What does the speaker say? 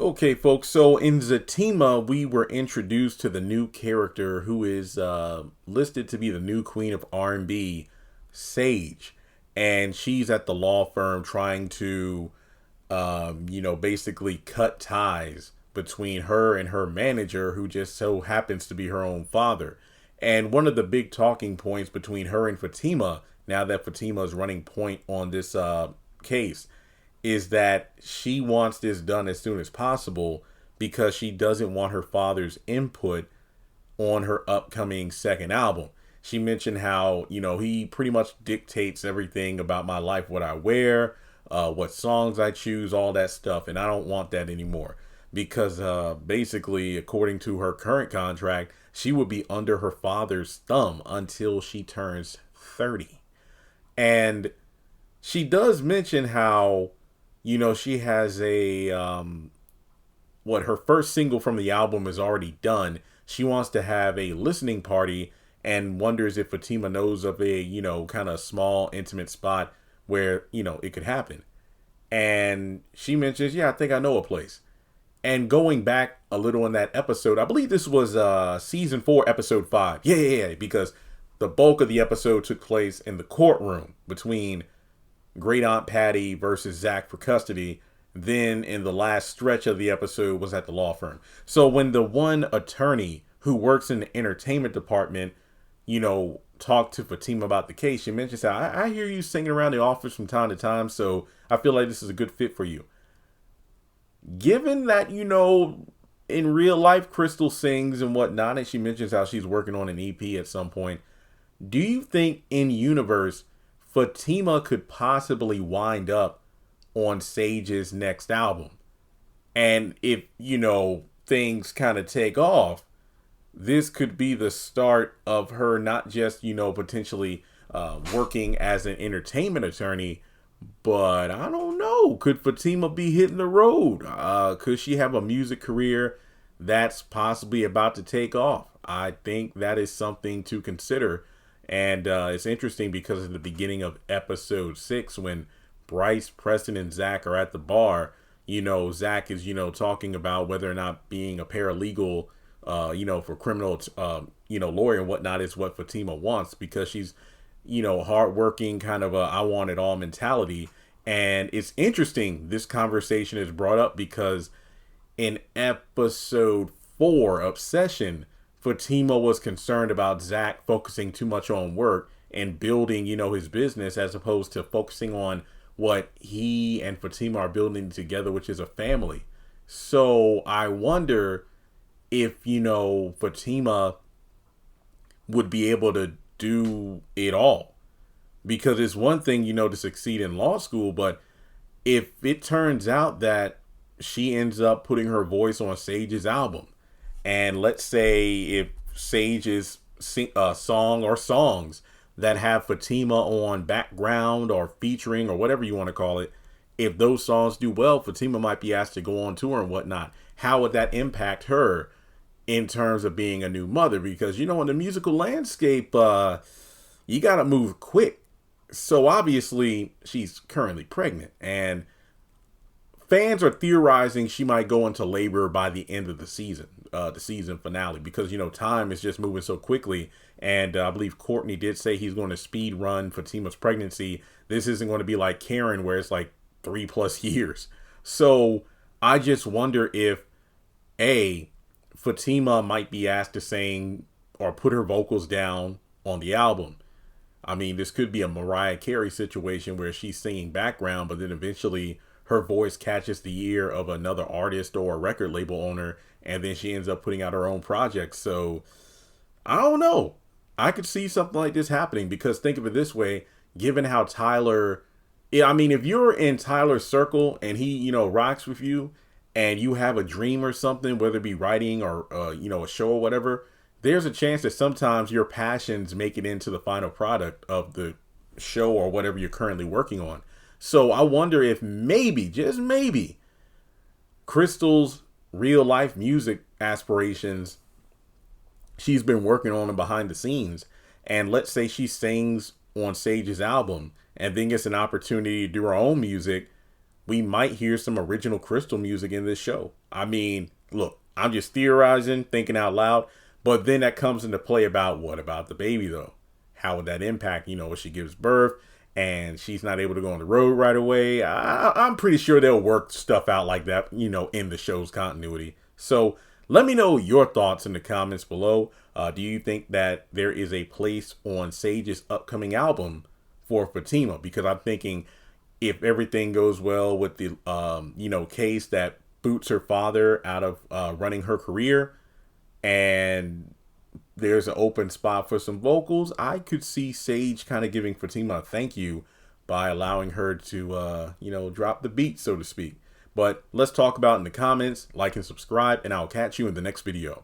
Okay, folks. So in Zatima, we were introduced to the new character who is listed to be the new queen of R&B, Sayge, and she's at the law firm trying to, basically cut ties between her and her manager, who just so happens to be her own father. And one of the big talking points between her and Fatima, now that Fatima is running point on this case, is that she wants this done as soon as possible because she doesn't want her father's input on her upcoming second album. She mentioned how, he pretty much dictates everything about my life, what I wear, what songs I choose, all that stuff. And I don't want that anymore because basically, according to her current contract, she would be under her father's thumb until she turns 30. And she does mention how, she has her first single from the album is already done. She wants to have a listening party and wonders if Fatima knows of a, kind of small, intimate spot where, it could happen. And she mentions, yeah, I think I know a place. And going back a little in that episode, I believe this was season 4, episode 5. Yeah, because the bulk of the episode took place in the courtroom between Great Aunt Patty versus Zach for custody. Then in the last stretch of the episode was at the law firm. So when the one attorney who works in the entertainment department, talked to Fatima about the case, she mentions how I hear you singing around the office from time to time, so I feel like this is a good fit for you. Given that, in real life Crystal sings and whatnot, and she mentions how she's working on an EP at some point, do you think in universe Fatima could possibly wind up on Sage's next album? And if, things kind of take off, this could be the start of her not just, potentially working as an entertainment attorney, but I don't know. Could Fatima be hitting the road? Could she have a music career that's possibly about to take off? I think that is something to consider. And it's interesting because at the beginning of episode 6, when Bryce, Preston, and Zach are at the bar, Zach is, talking about whether or not being a paralegal, for criminal, lawyer and whatnot is what Fatima wants because she's, hardworking, kind of a I want it all mentality. And it's interesting this conversation is brought up because in episode 4, Obsession, Fatima was concerned about Zach focusing too much on work and building, his business as opposed to focusing on what he and Fatima are building together, which is a family. So I wonder if, Fatima would be able to do it all. Because it's one thing, to succeed in law school, but if it turns out that she ends up putting her voice on Sage's album, and let's say if Sage's song or songs that have Fatima on background or featuring or whatever you want to call it, if those songs do well, Fatima might be asked to go on tour and whatnot. How would that impact her in terms of being a new mother? Because, in the musical landscape, you got to move quick. So obviously she's currently pregnant and fans are theorizing she might go into labor by the end of the season finale, because, time is just moving so quickly. And I believe Courtney did say he's going to speed run Fatima's pregnancy. This isn't going to be like Karen where it's like 3+ years. So I just wonder if Fatima might be asked to sing or put her vocals down on the album. I mean, this could be a Mariah Carey situation where she's singing background, but then eventually her voice catches the ear of another artist or a record label owner, and then she ends up putting out her own project. So I don't know. I could see something like this happening because think of it this way, given how Tyler, if you're in Tyler's circle and he, rocks with you and you have a dream or something, whether it be writing or, a show or whatever, there's a chance that sometimes your passions make it into the final product of the show or whatever you're currently working on. So I wonder if maybe, just maybe, Crystal's real life music aspirations, she's been working on them behind the scenes. And let's say she sings on Sage's album and then gets an opportunity to do her own music. we might hear some original Crystal music in this show. I mean, look, I'm just theorizing, thinking out loud, but then that comes into play about what about the baby though? How would that impact, if she gives birth and she's not able to go on the road right away? I'm pretty sure they'll work stuff out like that, in the show's continuity. So let me know your thoughts in the comments below. Do you think that there is a place on Sayge's upcoming album for Fatima? Because I'm thinking if everything goes well with the, case that boots her father out of running her career, and there's an open spot for some vocals, I could see Sayge kind of giving Fatima a thank you by allowing her to, drop the beat, so to speak. But let's talk about it in the comments, like and subscribe, and I'll catch you in the next video.